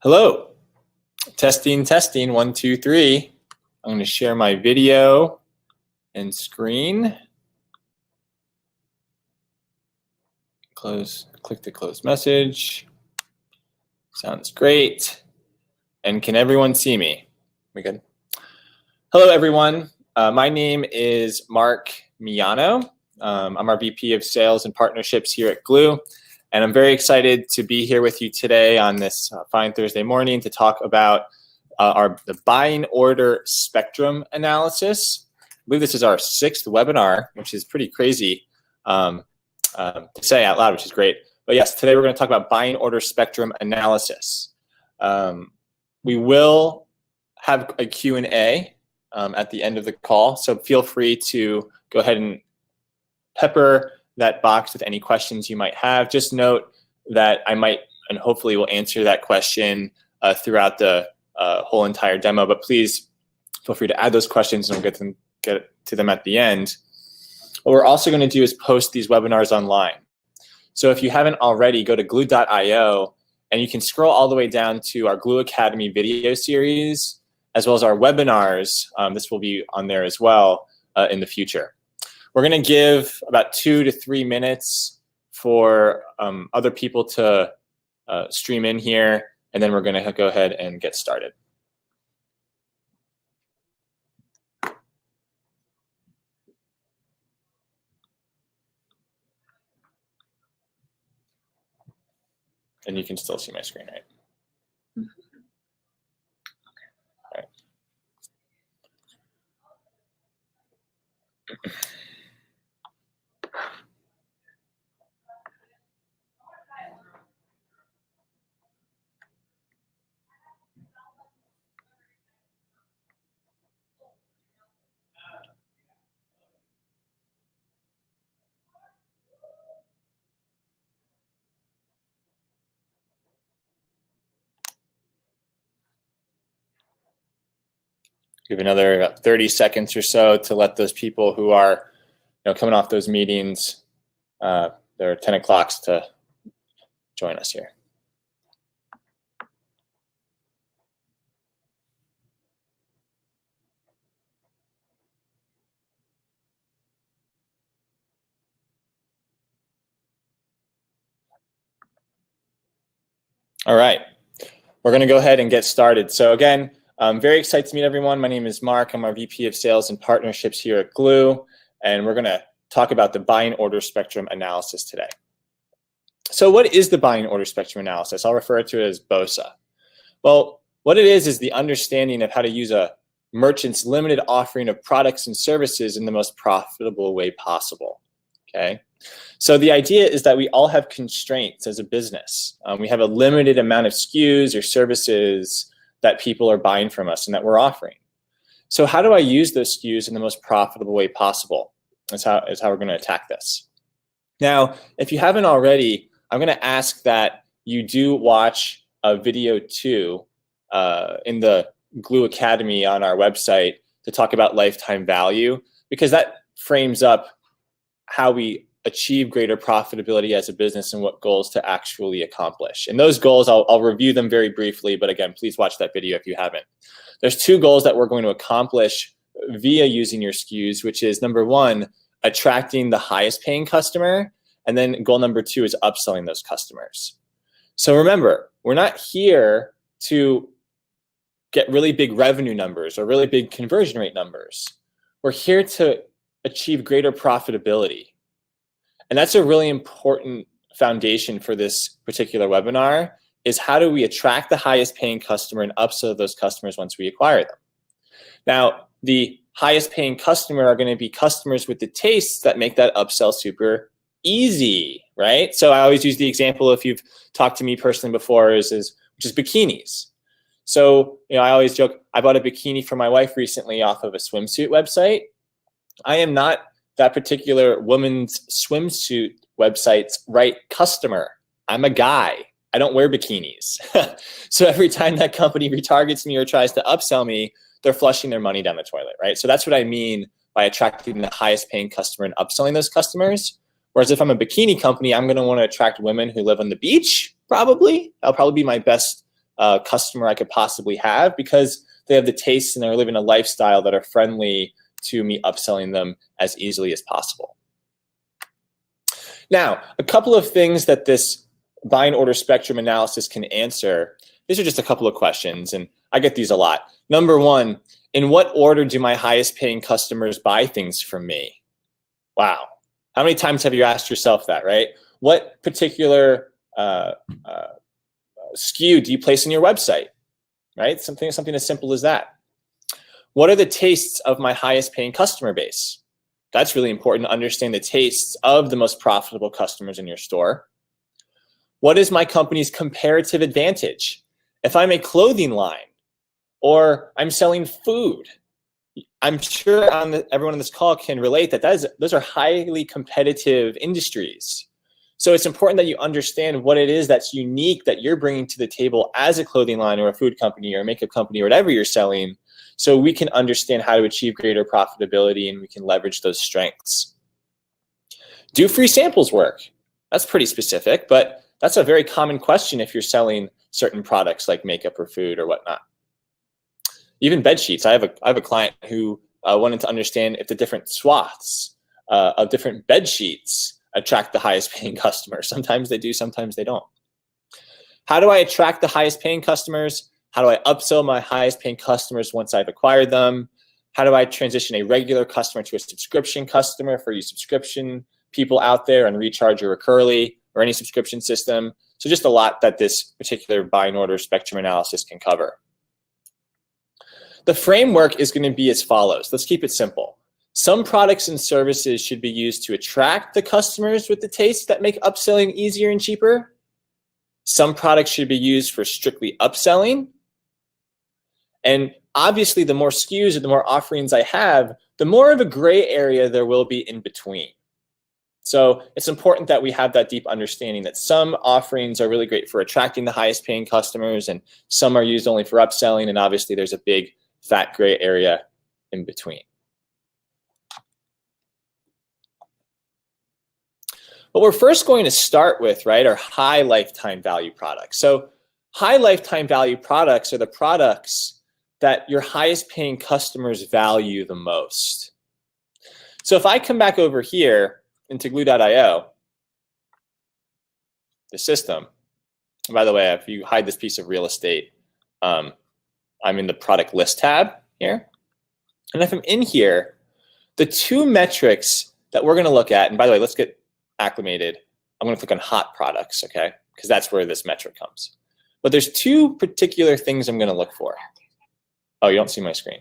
Hello, testing, 1, 2, 3. I'm going to share my video and screen. Click to close message. Sounds great. And can everyone see me? We good? Hello, everyone. My name is Mark Miano. I'm our VP of Sales and Partnerships here at Glew. And I'm very excited to be here with you today on this fine Thursday morning to talk about the buying order spectrum analysis. I believe this is our 6th webinar, which is pretty crazy to say out loud, which is great. But yes, today we're going to talk about buying order spectrum analysis. We will have a Q&A at the end of the call, so feel free to go ahead and pepper that box with any questions you might have. Just note that I might and hopefully will answer that question throughout the whole entire demo, but please feel free to add those questions and we'll get to them at the end. What we're also going to do is post these webinars online. So if you haven't already, go to glew.io and you can scroll all the way down to our Glew Academy video series, as well as our webinars. This will be on there as well in the future. We're going to give about 2 to 3 minutes for other people to stream in here, and then we're going to go ahead and get started. And you can still see my screen, right? Mm-hmm. Okay. All right. Give another about 30 seconds or so to let those people who are coming off those meetings, they're 10 o'clocks to join us here. All right, we're going to go ahead and get started. So again, I'm very excited to meet everyone. My name is Mark. I'm our VP of Sales and Partnerships here at Glew, and we're going to talk about the buying order spectrum analysis today. So what is the buying order spectrum analysis? I'll refer to it as BOSA. Well, what it is the understanding of how to use a merchant's limited offering of products and services in the most profitable way possible. Okay. So the idea is that we all have constraints as a business. We have a limited amount of SKUs or services that people are buying from us and that we're offering. So how do I use those SKUs in the most profitable way possible? Is how we're going to attack this. Now, if you haven't already, I'm going to ask that you do watch video 2 in the Glew Academy on our website to talk about lifetime value, because that frames up how we achieve greater profitability as a business and what goals to actually accomplish. And those goals, I'll review them very briefly, but again, please watch that video if you haven't. There's 2 goals that we're going to accomplish via using your SKUs, which is number 1, attracting the highest paying customer, and then goal number 2 is upselling those customers. So remember, we're not here to get really big revenue numbers or really big conversion rate numbers. We're here to achieve greater profitability. And that's a really important foundation for this particular webinar, is how do we attract the highest paying customer and upsell those customers once we acquire them. Now, the highest paying customer are going to be customers with the tastes that make that upsell super easy, right? So I always use the example, if you've talked to me personally before, which is bikinis. So I always joke, I bought a bikini for my wife recently off of a swimsuit website. I am not that particular woman's swimsuit website's right customer. I'm a guy. I don't wear bikinis. So every time that company retargets me or tries to upsell me, they're flushing their money down the toilet, right? So that's what I mean by attracting the highest paying customer and upselling those customers. Whereas if I'm a bikini company, I'm going to want to attract women who live on the beach, probably. That'll probably be my best customer I could possibly have because they have the tastes and they're living a lifestyle that are friendly to me upselling them as easily as possible. Now, a couple of things that this buying order spectrum analysis can answer. These are just a couple of questions, and I get these a lot. Number one, in what order do my highest paying customers buy things from me? Wow. How many times have you asked yourself that, right? What particular SKU do you place on your website, right? Something as simple as that. What are the tastes of my highest paying customer base? That's really important to understand the tastes of the most profitable customers in your store. What is my company's comparative advantage? If I'm a clothing line or I'm selling food, I'm sure everyone on this call can relate that those are highly competitive industries. So it's important that you understand what it is that's unique that you're bringing to the table as a clothing line or a food company or a makeup company or whatever you're selling, so we can understand how to achieve greater profitability and we can leverage those strengths. Do free samples work? That's pretty specific, but that's a very common question if you're selling certain products like makeup or food or whatnot. Even bed sheets. I have a client who wanted to understand if the different swaths of different bed sheets attract the highest paying customers. Sometimes they do, sometimes they don't. How do I attract the highest paying customers? How do I upsell my highest paying customers once I've acquired them? How do I transition a regular customer to a subscription customer for you subscription people out there and recharge or recurly or any subscription system? So just a lot that this particular buying order spectrum analysis can cover. The framework is going to be as follows. Let's keep it simple. Some products and services should be used to attract the customers with the tastes that make upselling easier and cheaper. Some products should be used for strictly upselling. And obviously, the more SKUs or the more offerings I have, the more of a gray area there will be in between. So it's important that we have that deep understanding that some offerings are really great for attracting the highest paying customers and some are used only for upselling. And obviously, there's a big fat gray area in between. What we're first going to start with, right, are high lifetime value products. So high lifetime value products are the products that your highest paying customers value the most. So if I come back over here into Glew.io, the system, and by the way, if you hide this piece of real estate, I'm in the product list tab here. And if I'm in here, the two metrics that we're going to look at, and by the way, let's get acclimated. I'm going to click on hot products, okay? Because that's where this metric comes. But there's two particular things I'm going to look for. Oh, you don't see my screen.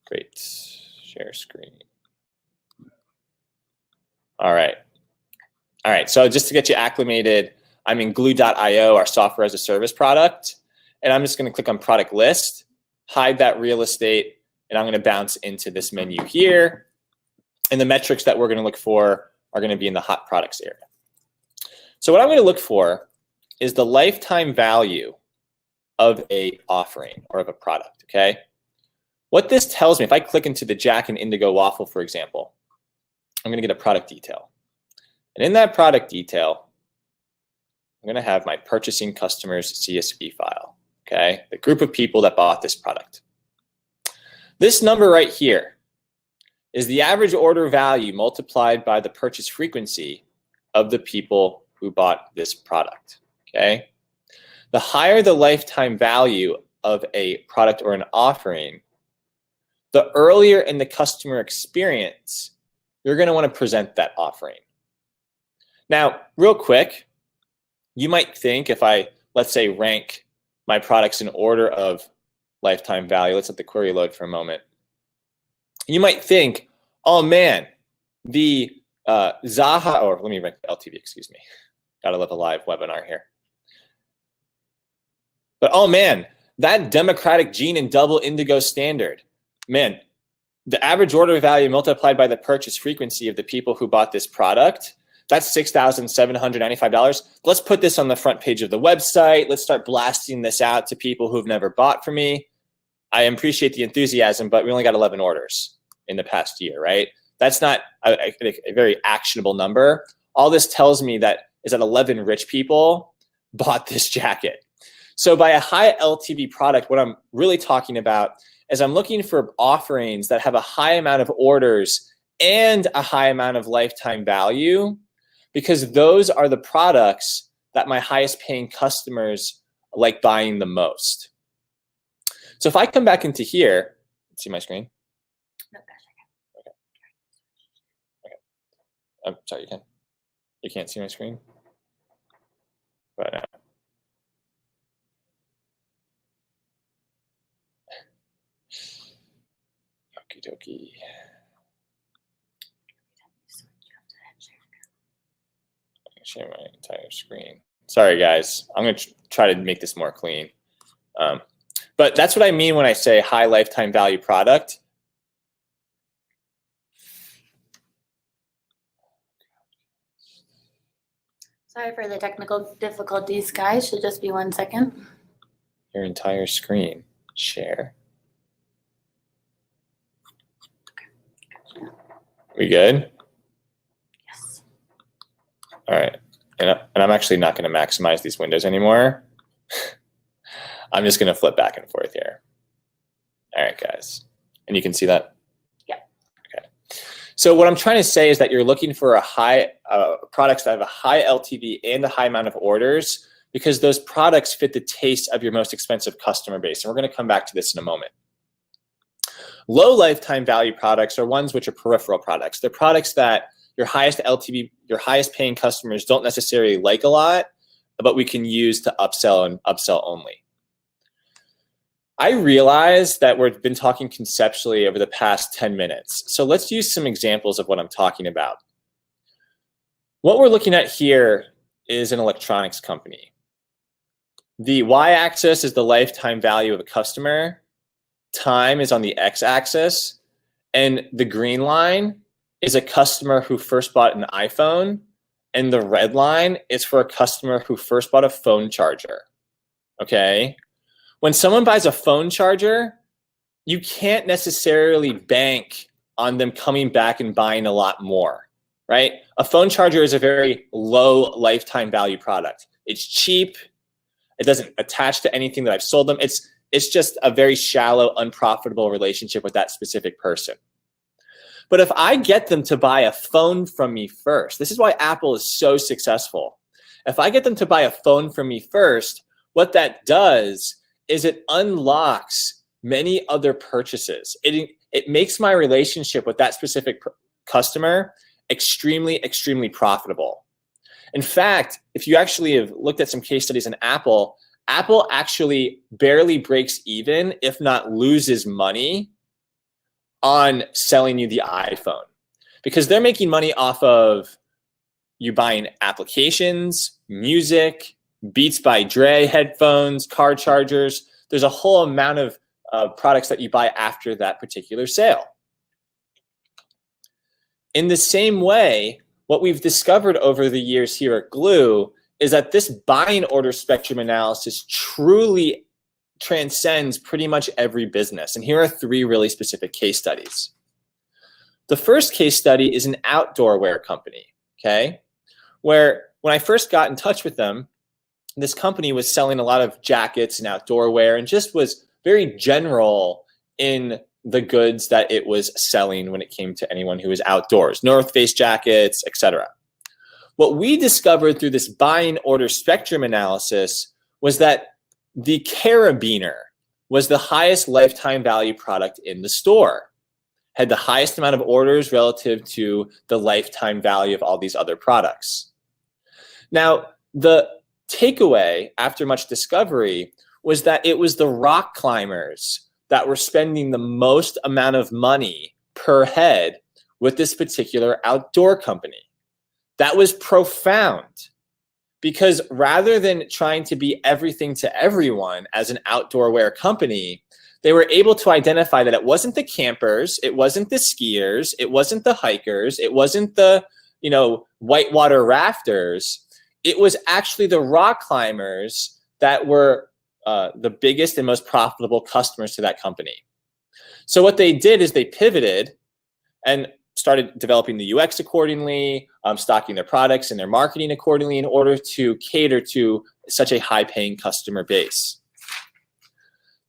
Great. Share screen. All right. All right. So just to get you acclimated, I'm in Glew.io, our software as a service product. And I'm just going to click on product list, hide that real estate, and I'm going to bounce into this menu here. And the metrics that we're going to look for are going to be in the hot products area. So what I'm going to look for is the lifetime value of a offering or of a product, okay? What this tells me, if I click into the Jack and Indigo waffle, for example, I'm going to get a product detail. And in that product detail, I'm going to have my purchasing customers CSV file, okay? The group of people that bought this product. This number right here is the average order value multiplied by the purchase frequency of the people who bought this product, okay? The higher the lifetime value of a product or an offering, the earlier in the customer experience, you're going to want to present that offering. Now, real quick, you might think if I, let's say, rank my products in order of lifetime value, let's let the query load for a moment. You might think, oh man, the Zaha, or let me rank the LTV, excuse me. Gotta love a live webinar here. But oh man, that democratic gene and double indigo standard, man, the average order value multiplied by the purchase frequency of the people who bought this product, that's $6,795. Let's put this on the front page of the website. Let's start blasting this out to people who've never bought from me. I appreciate the enthusiasm, but we only got 11 orders in the past year, right? That's not a very actionable number. All this tells me that is that 11 rich people bought this jacket. So by a high LTV product, what I'm really talking about is I'm looking for offerings that have a high amount of orders and a high amount of lifetime value, because those are the products that my highest paying customers like buying the most. So if I come back into here, see my screen? No, gosh, I Okay. Okay. I'm sorry, you can. You can't see my screen? But okie dokie. Share my entire screen. Sorry, guys. I'm going to try to make this more clean. But that's what I mean when I say high lifetime value product. Sorry for the technical difficulties, guys. Should just be 1 second. Your entire screen. Share. We good? Yes. All right. And I'm actually not going to maximize these windows anymore. I'm just going to flip back and forth here. All right, guys. And you can see that? Yeah. Okay. So what I'm trying to say is that you're looking for a high products that have a high LTV and a high amount of orders, because those products fit the taste of your most expensive customer base. And we're going to come back to this in a moment. Low lifetime value products are ones which are peripheral products. They're products that your highest LTV, your highest paying customers don't necessarily like a lot, but we can use to upsell and upsell only. I realize that we've been talking conceptually over the past 10 minutes. So let's use some examples of what I'm talking about. What we're looking at here is an electronics company. The y-axis is the lifetime value of a customer. Time is on the x-axis. And the green line is a customer who first bought an iPhone. And the red line is for a customer who first bought a phone charger. Okay? When someone buys a phone charger, you can't necessarily bank on them coming back and buying a lot more, right? A phone charger is a very low lifetime value product. It's cheap. It doesn't attach to anything that I've sold them. It's just a very shallow, unprofitable relationship with that specific person. But if I get them to buy a phone from me first, this is why Apple is so successful. If I get them to buy a phone from me first, what that does is it unlocks many other purchases. It makes my relationship with that specific customer extremely, extremely profitable. In fact, if you actually have looked at some case studies in Apple, Apple actually barely breaks even, if not loses money, on selling you the iPhone, because they're making money off of you buying applications, music, Beats by Dre headphones, car chargers. There's a whole amount of products that you buy after that particular sale. In the same way, what we've discovered over the years here at Glew is that this buying order spectrum analysis truly transcends pretty much every business. And here are 3 really specific case studies. The first case study is an outdoor wear company, okay? Where when I first got in touch with them, this company was selling a lot of jackets and outdoor wear and just was very general in the goods that it was selling when it came to anyone who was outdoors, North Face jackets, etc. What we discovered through this buying order spectrum analysis was that the carabiner was the highest lifetime value product in the store, had the highest amount of orders relative to the lifetime value of all these other products. Now, the takeaway after much discovery was that it was the rock climbers that were spending the most amount of money per head with this particular outdoor company. That was profound, because rather than trying to be everything to everyone as an outdoor wear company, they were able to identify that it wasn't the campers, it wasn't the skiers, it wasn't the hikers, it wasn't the, whitewater rafters. It was actually the rock climbers that were the biggest and most profitable customers to that company. So what they did is they pivoted, and started developing the UX accordingly, stocking their products and their marketing accordingly in order to cater to such a high-paying customer base.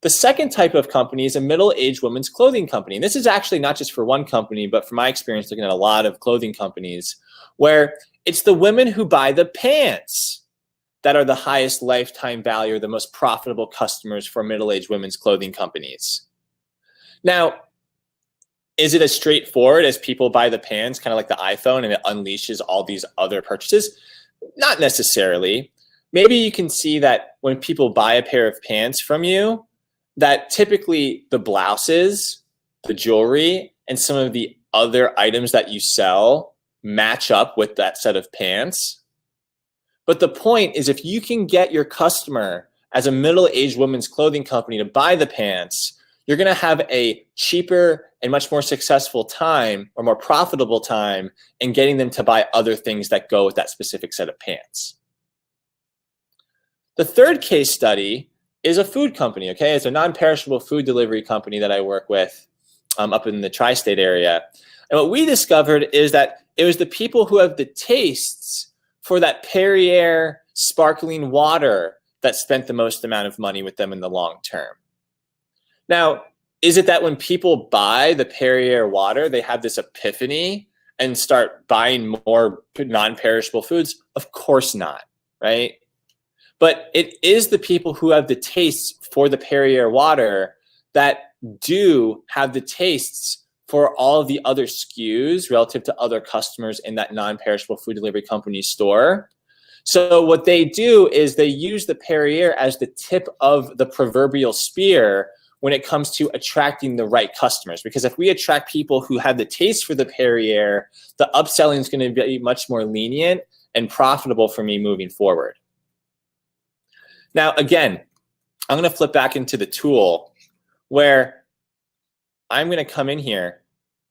The second type of company is a middle-aged women's clothing company. And this is actually not just for one company, but from my experience looking at a lot of clothing companies, where it's the women who buy the pants that are the highest lifetime value or the most profitable customers for middle-aged women's clothing companies. Now, is it as straightforward as people buy the pants, kind of like the iPhone, and it unleashes all these other purchases? Not necessarily. Maybe you can see that when people buy a pair of pants from you, that typically the blouses, the jewelry, and some of the other items that you sell match up with that set of pants. But the point is, if you can get your customer as a middle-aged women's clothing company to buy the pants, you're going to have a cheaper and much more successful time or more profitable time in getting them to buy other things that go with that specific set of pants. The third case study is a food company, okay? It's a non-perishable food delivery company that I work with up in the tri-state area. And what we discovered is that it was the people who have the tastes for that Perrier sparkling water that spent the most amount of money with them in the long term. Now, is it that when people buy the Perrier water, they have this epiphany and start buying more non-perishable foods? Of course not, right? But it is the people who have the tastes for the Perrier water that do have the tastes for all of the other SKUs relative to other customers in that non-perishable food delivery company store. So what they do is they use the Perrier as the tip of the proverbial spear when it comes to attracting the right customers. Because if we attract people who have the taste for the Perrier, the upselling is going to be much more lenient and profitable for me moving forward. Now, again, I'm going to flip back into the tool where I'm going to come in here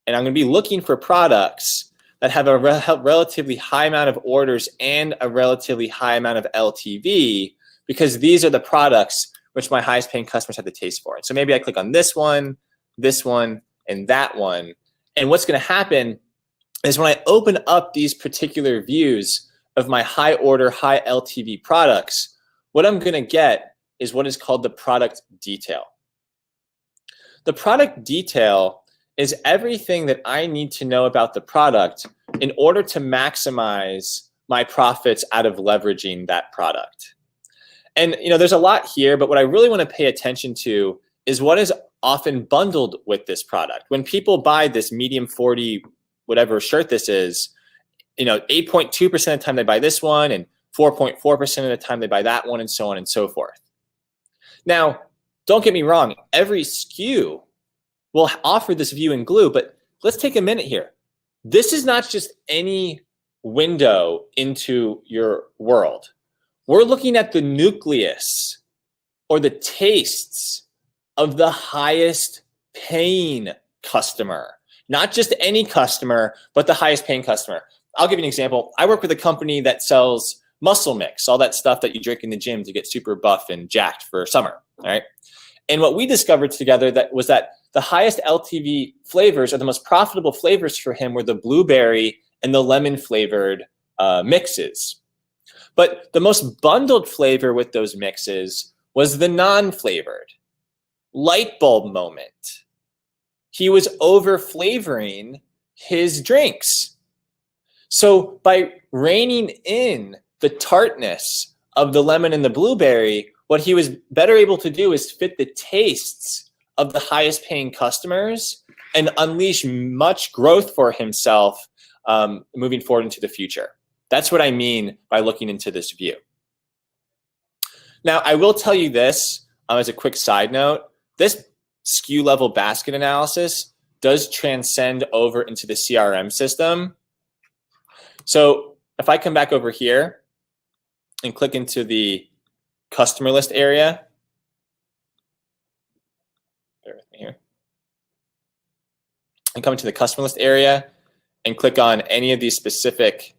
and I'm going to be looking for products that have a relatively high amount of orders and a relatively high amount of LTV, because these are the products which my highest paying customers have the taste for. And so maybe I click on this one, and that one. And what's going to happen is when I open up these particular views of my high order, high LTV products, what I'm going to get is what is called the product detail. The product detail is everything that I need to know about the product in order to maximize my profits out of leveraging that product. And there's a lot here, but what I really want to pay attention to is what is often bundled with this product. When people buy this medium 40, whatever shirt this is, 8.2% of the time they buy this one, and 4.4% of the time they buy that one, and so on and so forth. Now, don't get me wrong, every SKU will offer this view in Glew, but let's take a minute here. This is not just any window into your world. We're looking at the nucleus or the tastes of the highest paying customer, not just any customer, but the highest paying customer. I'll give you an example. I work with a company that sells muscle mix, all that stuff that you drink in the gym to get super buff and jacked for summer, all right? And what we discovered together was that the highest LTV flavors, or the most profitable flavors for him, were the blueberry and the lemon flavored mixes. But the most bundled flavor with those mixes was the non-flavored. Light bulb moment. He was over flavoring his drinks. So by reining in the tartness of the lemon and the blueberry, what he was better able to do is fit the tastes of the highest paying customers and unleash much growth for himself moving forward into the future. That's what I mean by looking into this view. Now, I will tell you this as a quick side note. This SKU level basket analysis does transcend over into the CRM system. So if I come back over here and click into the customer list area, bear with me here, and come into the customer list area and click on any of these specific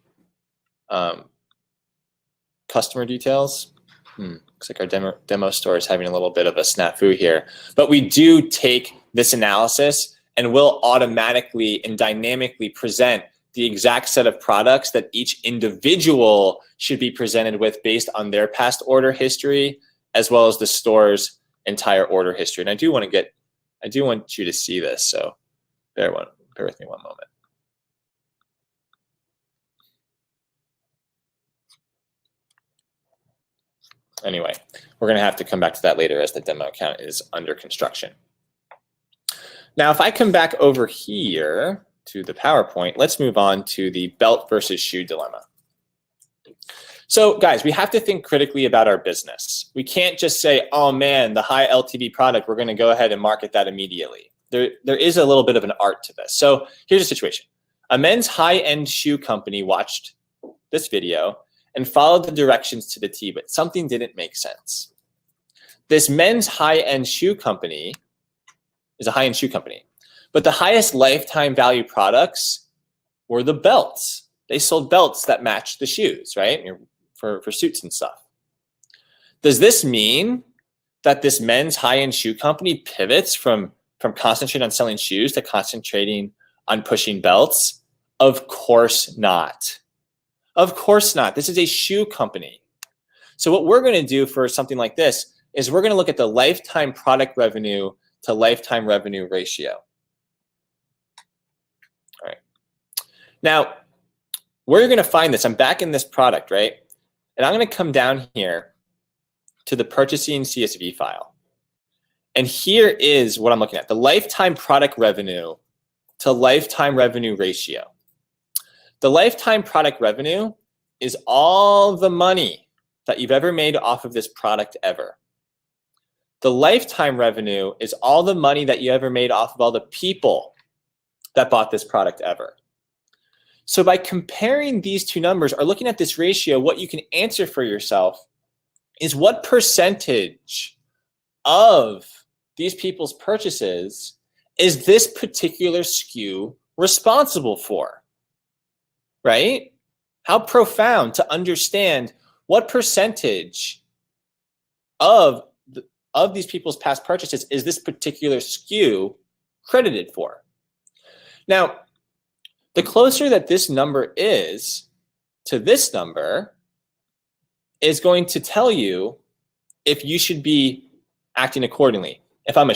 customer details. Looks like our demo store is having a little bit of a snafu here. But we do take this analysis and will automatically and dynamically present the exact set of products that each individual should be presented with based on their past order history, as well as the store's entire order history. And I do want you to see this, so bear with me one moment. Anyway, we're going to have to come back to that later as the demo account is under construction. Now, if I come back over here to the PowerPoint, let's move on to the belt versus shoe dilemma. So guys, we have to think critically about our business. We can't just say, oh man, the high LTV product, we're going to go ahead and market that immediately. There is a little bit of an art to this. So here's a situation. A men's high-end shoe company watched this video and followed the directions to the T, but something didn't make sense. This men's high-end shoe company is a high-end shoe company, but the highest lifetime value products were the belts. They sold belts that matched the shoes, right? For suits and stuff. Does this mean that this men's high-end shoe company pivots from concentrating on selling shoes to concentrating on pushing belts? Of course not. Of course not. This is a shoe company. So what we're going to do for something like this is we're going to look at the lifetime product revenue to lifetime revenue ratio. All right. Now, where you're going to find this, I'm back in this product, right? And I'm going to come down here to the purchasing CSV file. And here is what I'm looking at, the lifetime product revenue to lifetime revenue ratio. The lifetime product revenue is all the money that you've ever made off of this product ever. The lifetime revenue is all the money that you ever made off of all the people that bought this product ever. So by comparing these two numbers or looking at this ratio, what you can answer for yourself is what percentage of these people's purchases is this particular SKU responsible for? Right? How profound to understand what percentage of these people's past purchases is this particular SKU credited for. Now, the closer that this number is to this number is going to tell you if you should be acting accordingly. If I'm a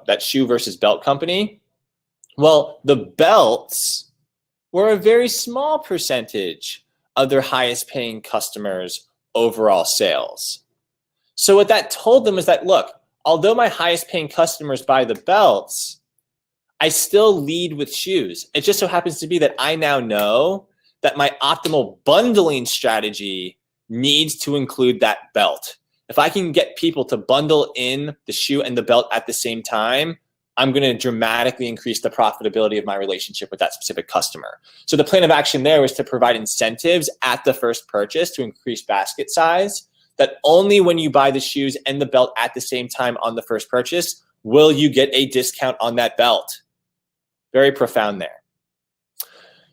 that shoe versus belt company, well, the belts were a very small percentage of their highest paying customers' overall sales. So what that told them is that, look, although my highest paying customers buy the belts, I still lead with shoes. It just so happens to be that I now know that my optimal bundling strategy needs to include that belt. If I can get people to bundle in the shoe and the belt at the same time, I'm going to dramatically increase the profitability of my relationship with that specific customer. So the plan of action there was to provide incentives at the first purchase to increase basket size, that only when you buy the shoes and the belt at the same time on the first purchase will you get a discount on that belt. Very profound there.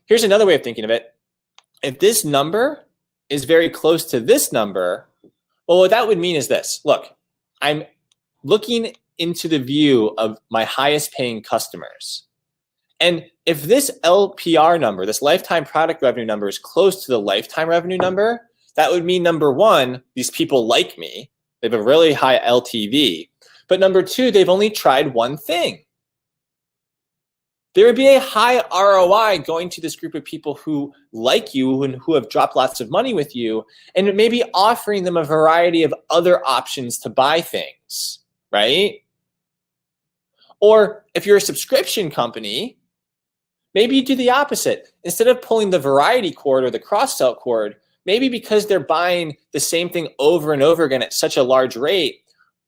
Here's another way of thinking of it. If this number is very close to this number, well, what that would mean is this. Look, I'm looking into the view of my highest paying customers. And if this LPR number, this lifetime product revenue number, is close to the lifetime revenue number, that would mean, number one, these people like me. They have a really high LTV. But number two, they've only tried one thing. There would be a high ROI going to this group of people who like you and who have dropped lots of money with you, and maybe offering them a variety of other options to buy things, right? Or if you're a subscription company, maybe you do the opposite. Instead of pulling the variety cord or the cross-sell cord, maybe because they're buying the same thing over and over again at such a large rate,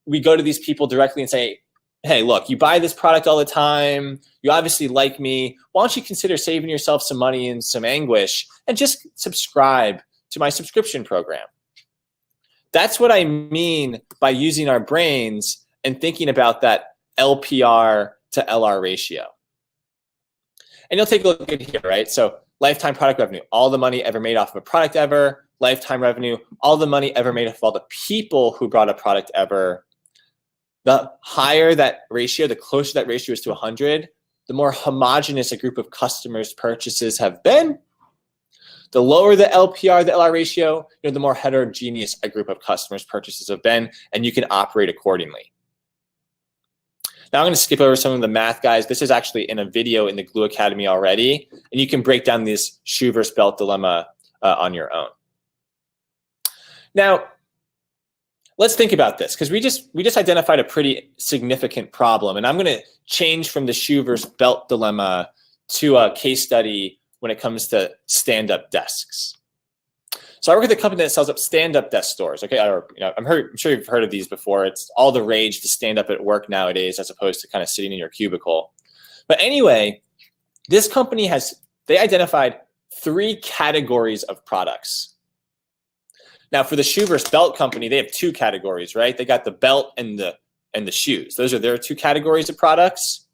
we go to these people directly and say, hey, look, you buy this product all the time. You obviously like me. Why don't you consider saving yourself some money and some anguish and just subscribe to my subscription program? That's what I mean by using our brains and thinking about that LPR to LR ratio. And you'll take a look at here, right? So lifetime product revenue, all the money ever made off of a product ever. Lifetime revenue, all the money ever made off of all the people who brought a product ever. The higher that ratio, the closer that ratio is to 100, the more homogeneous a group of customers' purchases have been. The lower the LPR, the LR ratio, the more heterogeneous a group of customers' purchases have been, and you can operate accordingly. Now I'm going to skip over some of the math, guys. This is actually in a video in the Glew Academy already, and you can break down this shoe versus belt dilemma on your own. Now, let's think about this, because we just identified a pretty significant problem, and I'm going to change from the shoe versus belt dilemma to a case study when it comes to stand-up desks. So I work at a company that sells up stand-up desk stores. Okay, I'm sure you've heard of these before. It's all the rage to stand up at work nowadays, as opposed to kind of sitting in your cubicle. But anyway, this company they identified 3 categories of products. Now, for the shoe versus belt company, they have 2 categories, right? They got the belt and the shoes. Those are their 2 categories of products.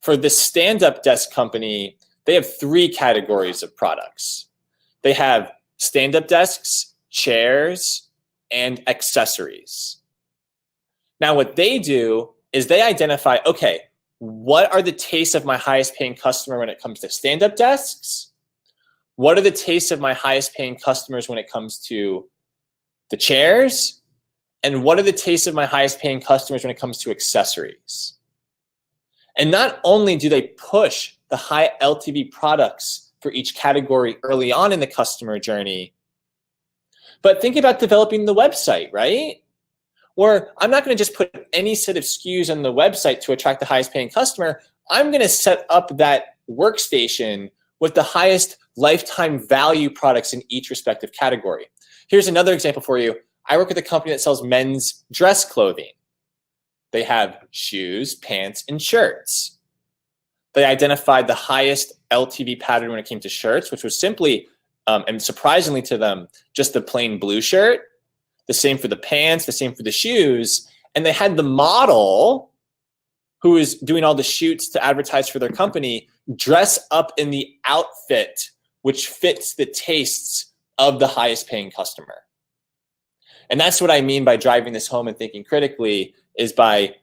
For the stand-up desk company, they have 3 categories of products. They have stand-up desks, chairs, and accessories. Now, what they do is they identify, okay, what are the tastes of my highest paying customer when it comes to stand-up desks? What are the tastes of my highest paying customers when it comes to the chairs? And what are the tastes of my highest paying customers when it comes to accessories? And not only do they push the high LTV products for each category early on in the customer journey, but think about developing the website, right? Or I'm not going to just put any set of SKUs on the website to attract the highest paying customer. I'm going to set up that workstation with the highest lifetime value products in each respective category. Here's another example for you. I work with a company that sells men's dress clothing. They have shoes, pants, and shirts. They identified the highest LTV pattern when it came to shirts, which was simply, and surprisingly to them, just the plain blue shirt. The same for the pants, the same for the shoes. And they had the model who is doing all the shoots to advertise for their company dress up in the outfit which fits the tastes of the highest paying customer. And that's what I mean by driving this home and thinking critically, is by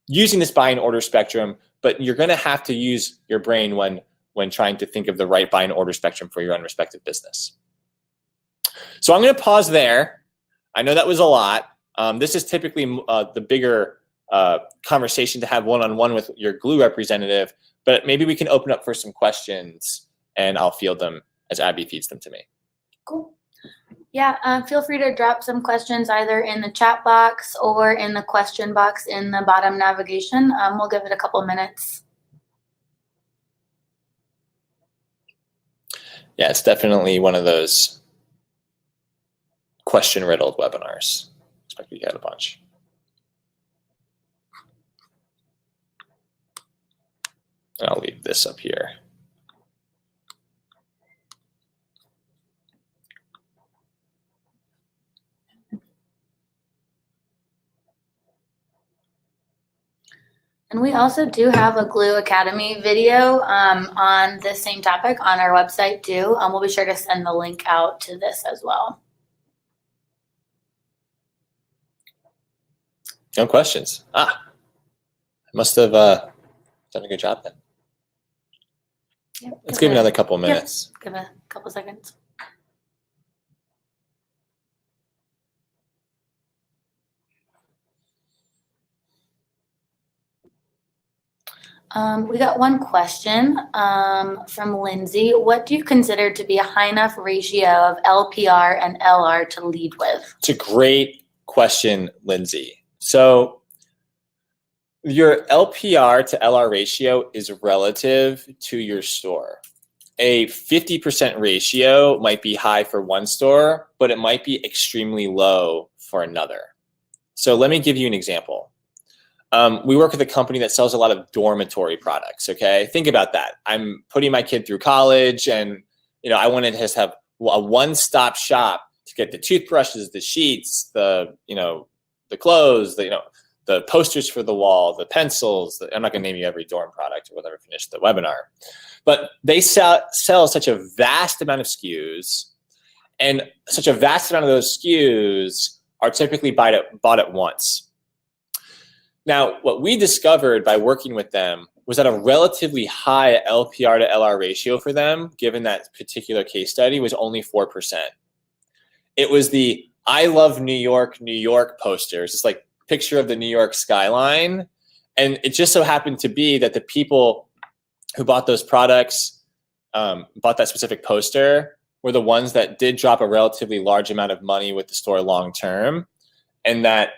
using this buy and order spectrum, but you're going to have to use your brain when trying to think of the right buy and order spectrum for your own respective business. So I'm going to pause there. I know that was a lot. This is typically the bigger conversation to have one-on-one with your Glew representative, but maybe we can open up for some questions and I'll field them as Abby feeds them to me. Cool. Yeah, feel free to drop some questions either in the chat box or in the question box in the bottom navigation. We'll give it a couple minutes. Yeah, it's definitely one of those question-riddled webinars. Expect we get a bunch. And I'll leave this up here. And we also do have a Glew Academy video on this same topic on our website too. We'll be sure to send the link out to this as well. No questions. I must have done a good job then. Yep, Let's give it another couple minutes. Give it a couple seconds. We got one question from Lindsay. What do you consider to be a high enough ratio of LPR and LR to lead with? It's a great question, Lindsay. So your LPR to LR ratio is relative to your store. A 50% ratio might be high for one store, but it might be extremely low for another. So let me give you an example. We work with a company that sells a lot of dormitory products, okay? Think about that. I'm putting my kid through college and, I wanted to just have a one-stop shop to get the toothbrushes, the sheets, the clothes, the posters for the wall, the pencils. I'm not going to name you every dorm product or whatever, finish the webinar. But they sell such a vast amount of SKUs, and such a vast amount of those SKUs are typically bought at once. Now, what we discovered by working with them was that a relatively high LPR to LR ratio for them, given that particular case study, was only 4%. It was the I love New York, New York posters. It's like picture of the New York skyline. And it just so happened to be that the people who bought those products, bought that specific poster, were the ones that did drop a relatively large amount of money with the store long term, and that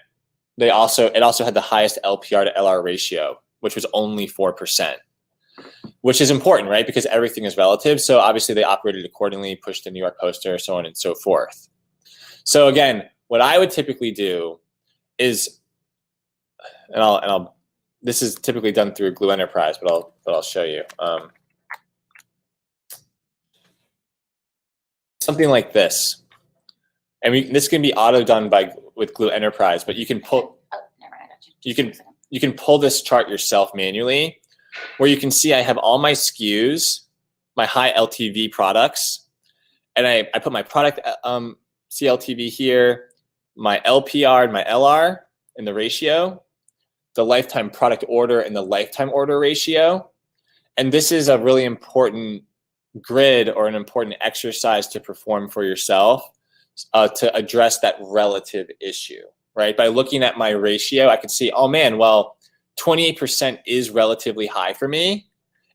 it also had the highest LPR to LR ratio, which was only 4%, which is important, right? Because everything is relative. So obviously they operated accordingly, pushed the New York poster, so on and so forth. So again, what I would typically do is, this is typically done through Glew Enterprise, but I'll show you. Something like this, and this can be auto done with Glew Enterprise, but you can pull. Oh, never mind, I got you. You can pull this chart yourself manually, where you can see I have all my SKUs, my high LTV products, and I put my product CLTV here, my LPR and my LR in the ratio, the lifetime product order and the lifetime order ratio. And this is a really important grid or an important exercise to perform for yourself to address that relative issue, right? By looking at my ratio, I can see, oh man, well, 28% is relatively high for me.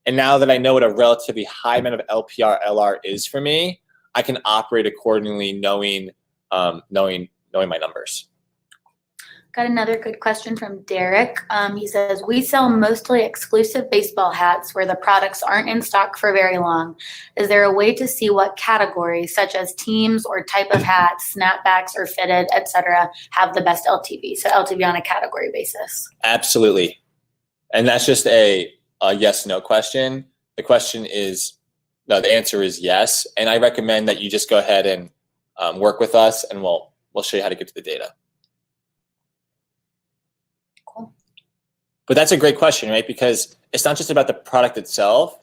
And now that I know what a relatively high amount of LPR, LR is for me, I can operate accordingly, knowing my numbers. Got another good question from Derek. He says, we sell mostly exclusive baseball hats where the products aren't in stock for very long. Is there a way to see what categories, such as teams or type of hats, snapbacks or fitted, etc., have the best LTV? So LTV on a category basis. Absolutely. And that's just a yes/no question. The question is, no, the answer is yes. And I recommend that you just go ahead and work with us, and we'll show you how to get to the data. But that's a great question, right? Because it's not just about the product itself.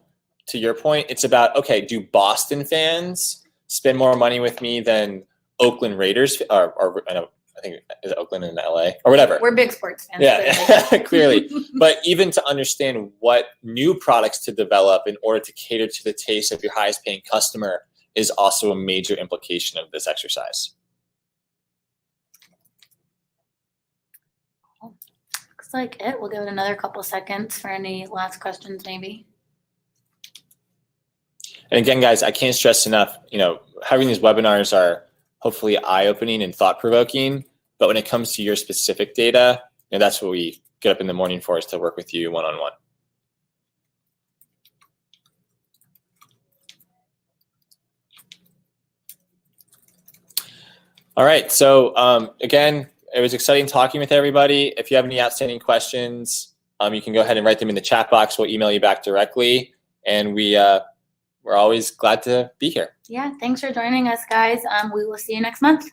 To your point, it's about, okay, do Boston fans spend more money with me than Oakland Raiders, or I think is it Oakland in LA or whatever? We're big sports fans. Yeah, clearly. But even to understand what new products to develop in order to cater to the taste of your highest paying customer is also a major implication of this exercise. Like it. We'll give it another couple seconds for any last questions, maybe. And again, guys, I can't stress enough, having these webinars are hopefully eye-opening and thought-provoking, but when it comes to your specific data, that's what we get up in the morning for, is to work with you one-on-one. All right, so again, it was exciting talking with everybody. If you have any outstanding questions, you can go ahead and write them in the chat box. We'll email you back directly. And we're always glad to be here. Yeah, thanks for joining us, guys. We will see you next month.